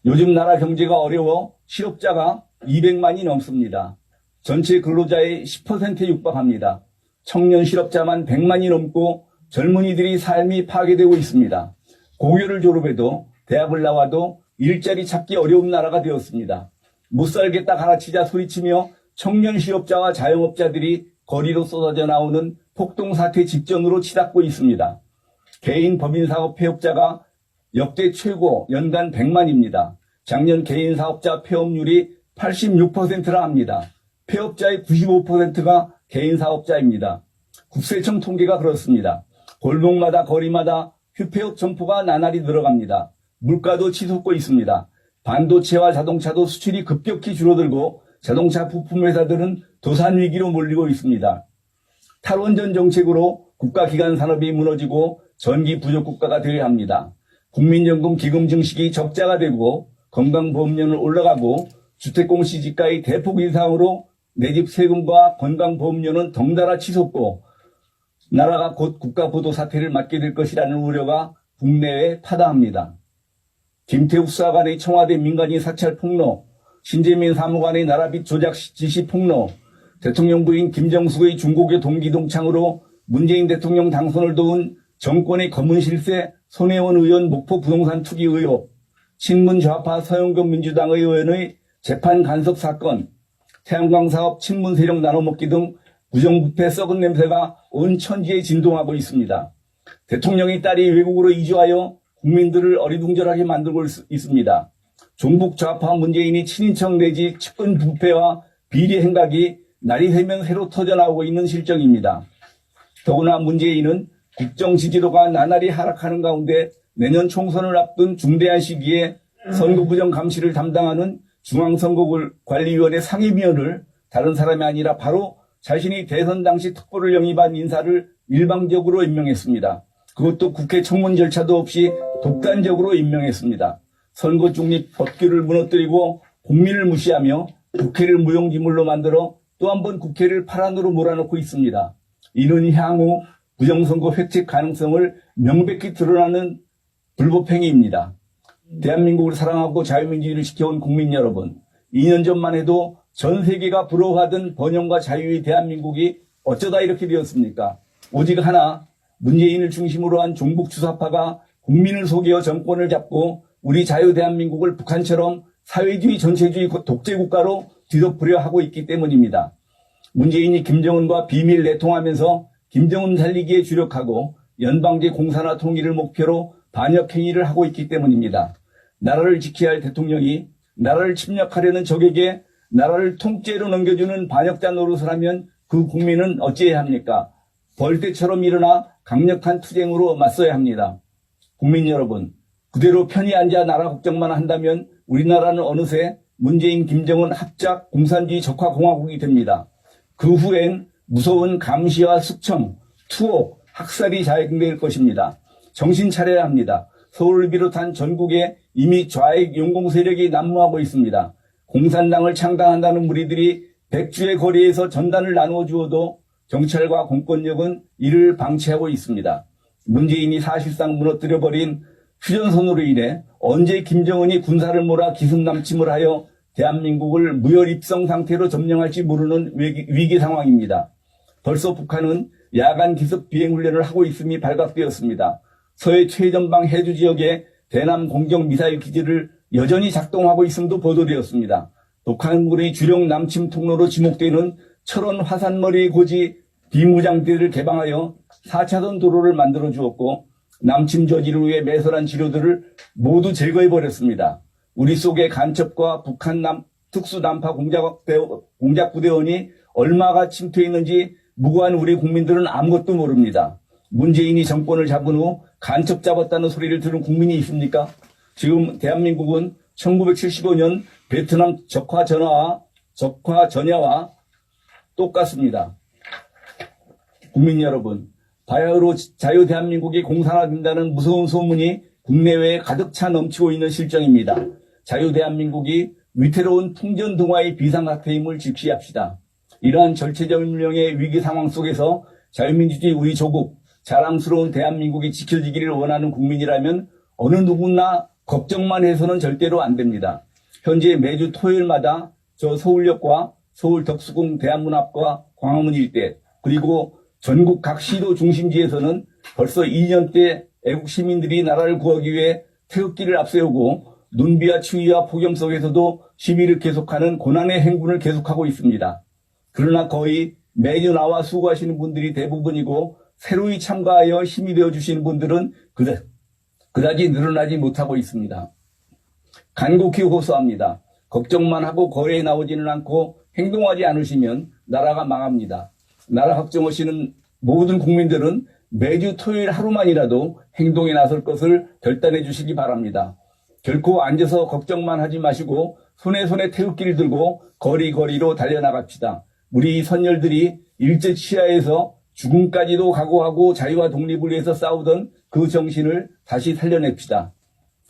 요즘 나라 경제가 어려워 실업자가 200만이 넘습니다. 전체 근로자의 10%에 육박합니다. 청년 실업자만 100만이 넘고 젊은이들이 삶이 파괴되고 있습니다. 고교를 졸업해도 대학을 나와도 일자리 찾기 어려운 나라가 되었습니다. 못 살겠다 가라치자 소리치며 청년 실업자와 자영업자들이 거리로 쏟아져 나오는 폭동사태 직전으로 치닫고 있습니다. 개인 법인사업 폐업자가 역대 최고 연간 100만입니다. 작년 개인사업자 폐업률이 86%라 합니다. 폐업자의 95%가 개인사업자입니다. 국세청 통계가 그렇습니다. 골목마다 거리마다 휴폐업 점포가 나날이 늘어갑니다. 물가도 치솟고 있습니다. 반도체와 자동차도 수출이 급격히 줄어들고 자동차 부품 회사들은 도산 위기로 몰리고 있습니다. 탈원전 정책으로 국가기관 산업이 무너지고 전기 부족 국가가 되어야 합니다. 국민연금 기금 증식이 적자가 되고 건강보험료는 올라가고 주택공시지가의 대폭 인상으로 내 집 세금과 건강보험료는 덩달아 치솟고 나라가 곧 국가보도 사태를 맞게 될 것이라는 우려가 국내에 파다합니다. 김태욱 수사관의 청와대 민간인 사찰 폭로, 신재민 사무관의 나라빚 조작 지시 폭로, 대통령 부인 김정숙의 중고교 동기 동창으로 문재인 대통령 당선을 도운 정권의 검은 실세 손혜원 의원 목포 부동산 투기 의혹, 친문 좌파 서영교 민주당 의원의 재판 간섭 사건, 태양광 사업 친문 세력 나눠먹기 등 부정부패 썩은 냄새가 온 천지에 진동하고 있습니다. 대통령의 딸이 외국으로 이주하여 국민들을 어리둥절하게 만들고 있습니다. 종북 좌파 문재인이 친인척 내지 측근 부패와 비리 행각이 날이 새면 새로 터져나오고 있는 실정입니다. 더구나 문재인은 국정 지지도가 나날이 하락하는 가운데 내년 총선을 앞둔 중대한 시기에 선거부정 감시를 담당하는 중앙선거관리위원회 상임위원을 다른 사람이 아니라 바로 자신이 대선 당시 특보를 영입한 인사를 일방적으로 임명했습니다. 그것도 국회 청문 절차도 없이 독단적으로 임명했습니다. 선거 중립 법규를 무너뜨리고 국민을 무시하며 국회를 무용지물로 만들어 또 한 번 국회를 파란으로 몰아넣고 있습니다. 이는 향후 부정선거 획책 가능성을 명백히 드러나는 불법행위입니다. 대한민국을 사랑하고 자유민주주의를 지켜온 국민 여러분, 2년 전만 해도 전 세계가 부러워하던 번영과 자유의 대한민국이 어쩌다 이렇게 되었습니까? 오직 하나, 문재인을 중심으로 한 종북 주사파가 국민을 속여 정권을 잡고 우리 자유 대한민국을 북한처럼 사회주의 전체주의 독재국가로 뒤덮으려 하고 있기 때문입니다. 문재인이 김정은과 비밀 내통하면서 김정은 살리기에 주력하고 연방제 공산화 통일을 목표로 반역 행위를 하고 있기 때문입니다. 나라를 지켜야 할 대통령이 나라를 침략하려는 적에게 나라를 통째로 넘겨주는 반역자 노릇을 하면 그 국민은 어찌해야 합니까? 벌떼처럼 일어나 강력한 투쟁으로 맞서야 합니다. 국민 여러분, 그대로 편히 앉아 나라 걱정만 한다면 우리나라는 어느새 문재인, 김정은 합작 공산주의 적화공화국이 됩니다. 그 후엔 무서운 감시와 숙청, 투옥, 학살이 자행될 것입니다. 정신 차려야 합니다. 서울을 비롯한 전국에 이미 좌익 용공 세력이 난무하고 있습니다. 공산당을 창당한다는 무리들이 백주의 거리에서 전단을 나누어 주어도 경찰과 공권력은 이를 방치하고 있습니다. 문재인이 사실상 무너뜨려버린 휴전선으로 인해 언제 김정은이 군사를 몰아 기승남침을 하여 대한민국을 무혈입성 상태로 점령할지 모르는 위기 상황입니다. 벌써 북한은 야간 기습 비행훈련을 하고 있음이 발각되었습니다. 서해 최전방 해주 지역에 대남 공격 미사일 기지를 여전히 작동하고 있음도 보도되었습니다. 북한군의 주력 남침 통로로 지목되는 철원 화산머리 고지 비무장대를 개방하여 4차선 도로를 만들어 주었고 남침 저지를 위해 매설한 지료들을 모두 제거해버렸습니다. 우리 속의 간첩과 북한 특수난파 공작부대원이 얼마가 침투해 있는지 무고한 우리 국민들은 아무것도 모릅니다. 문재인이 정권을 잡은 후 간첩 잡았다는 소리를 들은 국민이 있습니까? 지금 대한민국은 1975년 베트남 적화 전야와 똑같습니다. 국민 여러분, 바야흐로 자유 대한민국이 공산화된다는 무서운 소문이 국내외에 가득 차 넘치고 있는 실정입니다. 자유 대한민국이 위태로운 풍전등화의 비상사태임을 직시합시다. 이러한 절체절명의 위기 상황 속에서 자유민주주의 우리 조국, 자랑스러운 대한민국이 지켜지기를 원하는 국민이라면 어느 누구나 걱정만 해서는 절대로 안 됩니다. 현재 매주 토요일마다 저 서울역과 서울 덕수궁 대한문앞과 광화문 일대 그리고 전국 각 시도 중심지에서는 벌써 2년째 애국 시민들이 나라를 구하기 위해 태극기를 앞세우고 눈비와 추위와 폭염 속에서도 시위를 계속하는 고난의 행군을 계속하고 있습니다. 그러나 거의 매주 나와 수고하시는 분들이 대부분이고 새로이 참가하여 힘이 되어주시는 분들은 그다지 늘어나지 못하고 있습니다. 간곡히 호소합니다. 걱정만 하고 거리에 나오지는 않고 행동하지 않으시면 나라가 망합니다. 나라 걱정하시는 모든 국민들은 매주 토요일 하루만이라도 행동에 나설 것을 결단해 주시기 바랍니다. 결코 앉아서 걱정만 하지 마시고 손에 태극기를 들고 거리로 달려나갑시다. 우리 선열들이 일제치하에서 죽음까지도 각오하고 자유와 독립을 위해서 싸우던 그 정신을 다시 살려냅시다.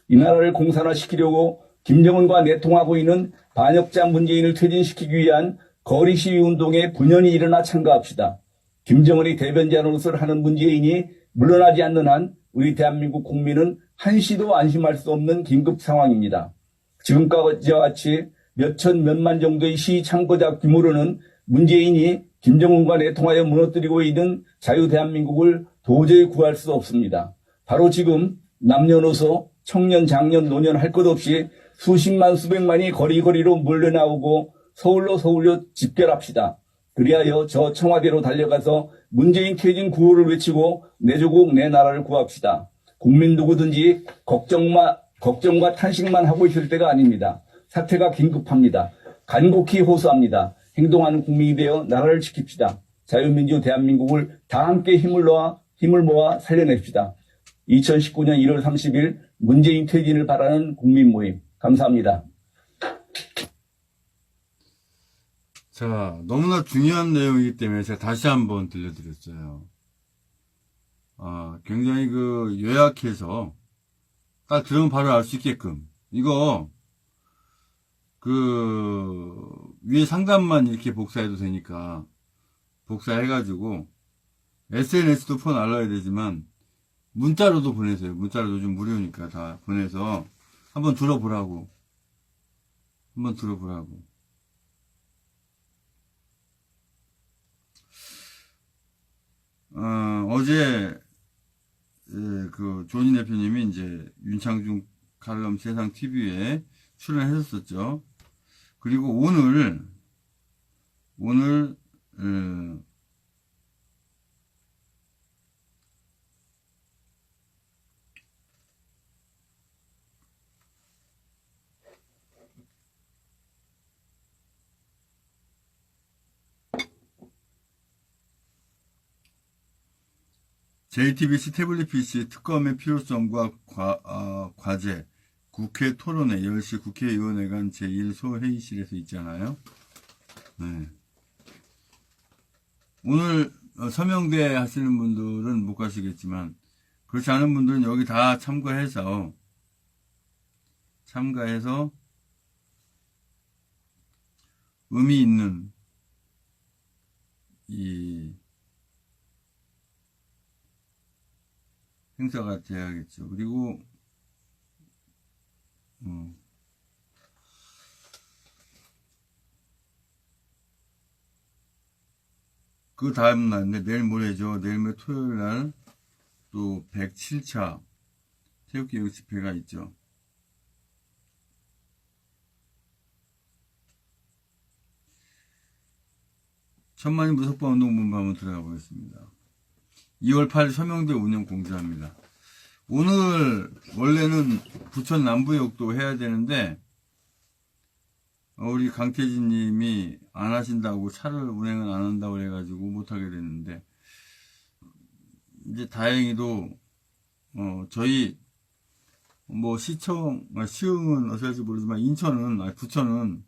이 나라를 공산화시키려고 김정은과 내통하고 있는 반역자 문재인을 퇴진시키기 위한 거리 시위 운동에 분연히 일어나 참가합시다. 김정은이 대변자 노릇을 하는 문재인이 물러나지 않는 한 우리 대한민국 국민은 한시도 안심할 수 없는 긴급 상황입니다. 지금까지와 같이 몇천 몇만 정도의 시위 참가자 규모로는 문재인이 김정은과 내통하여 무너뜨리고 있는 자유 대한민국을 도저히 구할 수 없습니다. 바로 지금 남녀노소, 청년, 장년, 노년 할 것 없이 수십만 수백만이 거리로 몰려나오고 서울로 집결합시다. 그리하여 저 청와대로 달려가서 문재인 퇴진 구호를 외치고 내 조국 내 나라를 구합시다. 국민 누구든지 걱정과 탄식만 하고 있을 때가 아닙니다. 사태가 긴급합니다. 간곡히 호소합니다. 행동하는 국민이 되어 나라를 지킵시다. 자유민주 대한민국을 다 함께 힘을 놓아 힘을 모아 살려냅시다. 2019년 1월 30일 문재인 퇴진을 바라는 국민 모임. 감사합니다. 자, 너무나 중요한 내용이기 때문에 제가 다시 한번 들려드렸어요. 굉장히 요약해서 딱 들으면 바로 알 수 있게끔. 이거, 위에 상단만 이렇게 복사해도 되니까, 복사해가지고, SNS도 폰 알아야 되지만, 문자로도 보내세요. 문자로도 좀 무료니까 다 보내서, 한번 들어보라고. 어제, 조니 대표님이 이제 윤창중 칼럼 세상 TV에 출연했었죠. 그리고 오늘, JTBC 태블릿 PC 특검의 필요성과 과제, 국회 토론회, 10시 국회의원회관 제1소회의실에서 있잖아요. 네. 오늘 서명대 하시는 분들은 못 가시겠지만, 그렇지 않은 분들은 여기 다 참가해서, 의미 있는, 행사가 돼야겠죠. 그리고 그 다음 날인데 내일 모레죠. 내일 모레 토요일 날 또 107차 태극기योग 집회가 있죠. 천만인 무석방 운동본부 한번 들어가 보겠습니다. 2월 8일 서명대 운영 공지합니다. 오늘 원래는 부천 남부역도 해야 되는데 우리 강태진 님이 안 하신다고, 차를 운행은 안 한다고 해가지고 못하게 됐는데, 이제 다행히도 저희 시흥은 어떻게 할지 모르지만 부천은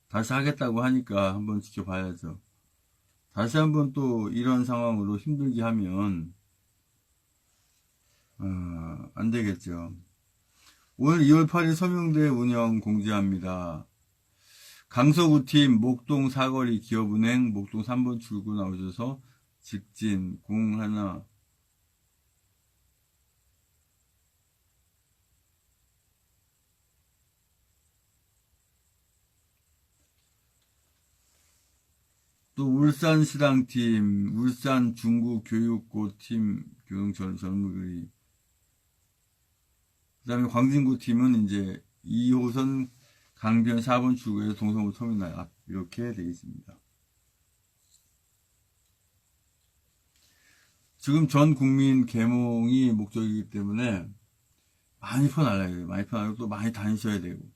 다시 하겠다고 하니까 한번 지켜봐야죠. 다시 한번 또 이런 상황으로 힘들게 하면 안 되겠죠. 오늘 2월 8일 서명대 운영 공지합니다. 강서구팀 목동 사거리 기업은행 목동 3번 출구 나오셔서 직진 01 또 울산시당팀, 울산 중구교육고팀 교육전문의, 그 다음에 광진구팀은 이제 2호선 강변 4번 출구에서 동성호 터미널 앞, 이렇게 되어 있습니다. 지금 전 국민 계몽이 목적이기 때문에 많이 퍼날라야 돼요. 많이 퍼나고 또 많이 다니셔야 되고.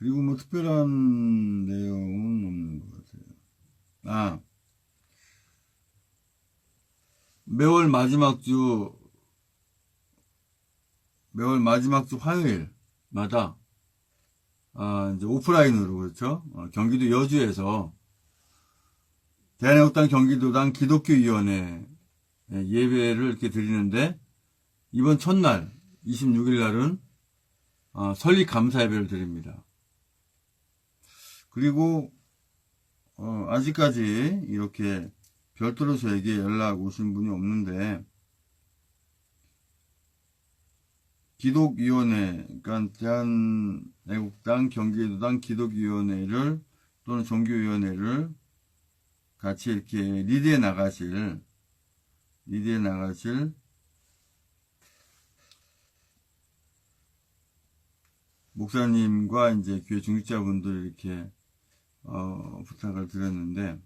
그리고 특별한 내용은 없는 것 같아요. 매월 마지막 주 화요일마다, 이제 오프라인으로, 그렇죠? 경기도 여주에서 대한애국당 경기도당 기독교위원회 예배를 이렇게 드리는데, 이번 첫날, 26일 날은, 설립 감사 예배를 드립니다. 그리고 아직까지 이렇게 별도로 저에게 연락 오신 분이 없는데, 기독위원회, 그러니까 대한애국당 경기도당 기독위원회를 또는 종교위원회를 같이 이렇게 리드해 나가실 목사님과 이제 교회 중직자분들 이렇게 부탁을 드렸는데,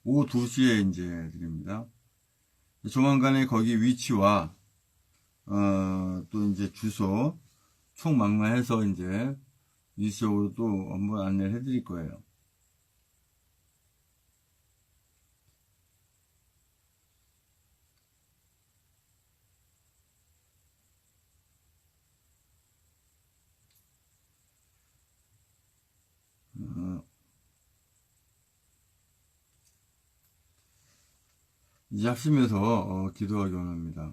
오후 2시에 이제 드립니다. 조만간에 거기 위치와 또 이제 주소 총망라해서 이제 위치적으로 또 한번 안내를 해드릴 거예요. 이제 합심해서 기도하기 원합니다.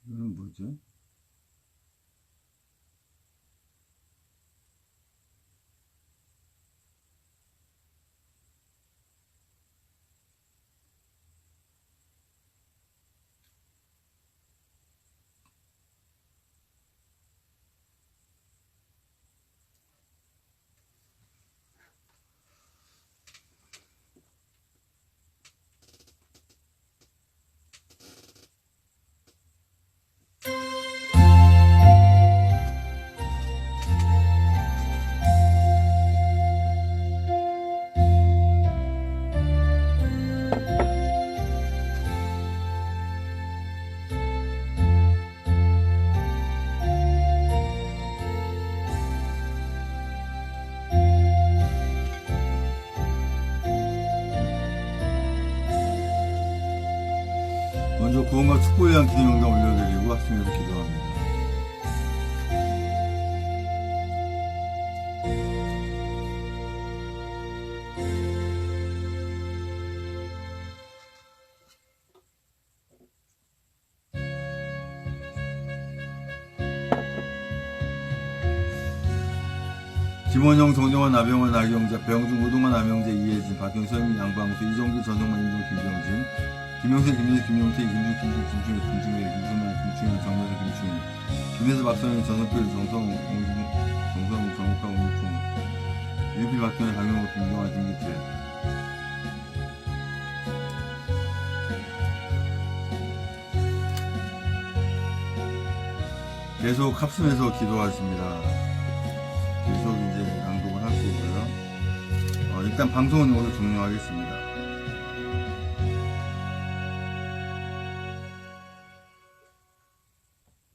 이건 뭐지? 먼저 구원과 축복에 대한 기도 영상 올려드리고 합심해서 기도합니다. 김원영, 정정환, 나병원, 나경자, 배영준, 우동환, 남영재, 이혜진, 박경, 서영민, 양방수, 이정길, 전정만, 임종, 김정진, 김영세, 김민수, 김용태, 김준희, 김중혜, 김중혜, 김수만, 김충현, 정명세, 김충희, 김혜수, 박선영, 전석필, 정성우, 정욱하, 홍풍, 유필, 박현혜, 강영호, 김경환, 김기태. 계속 합심해서 기도하십니다. 계속 이제 낭독을 할 거고요. 일단 방송은 여기서 종료하겠습니다.